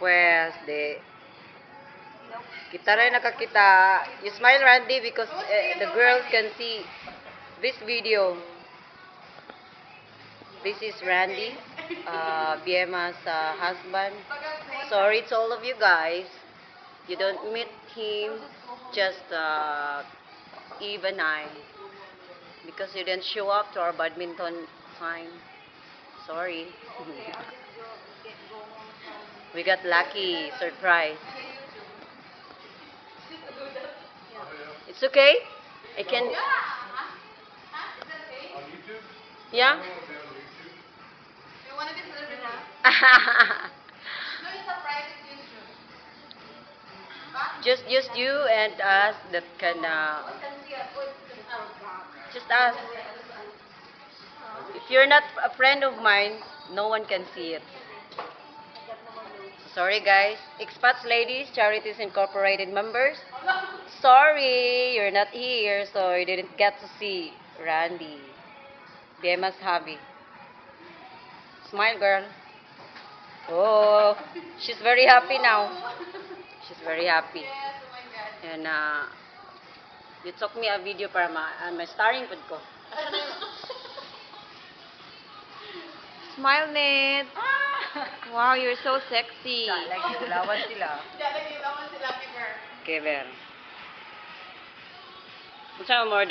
Pues, kita rin nakakita. You smile, Randy, because the girls can see this video. This is Randy, Biema's husband. Sorry to all of you guys. You don't meet him, just Eve and I. Because you didn't show up to our badminton time. Sorry. We got lucky. Surprise. It's okay? I can... Yeah? You want to be celebrity? No, it's a private YouTube. Just you and us that can... just us. If you're not a friend of mine, no one can see it. Sorry guys. Expats Ladies, Charities Incorporated members. Sorry, you're not here, so you didn't get to see Randy. Biema's hubby. Smile, girl. Oh, she's very happy now. She's very happy. Yes, oh my God. And you took me a video para my starring food ko. Smile, Ned. Wow, you're so sexy. Lawan sila. Diyan, nakita mo si Lucky Bear. Okay, Ver. What's our order?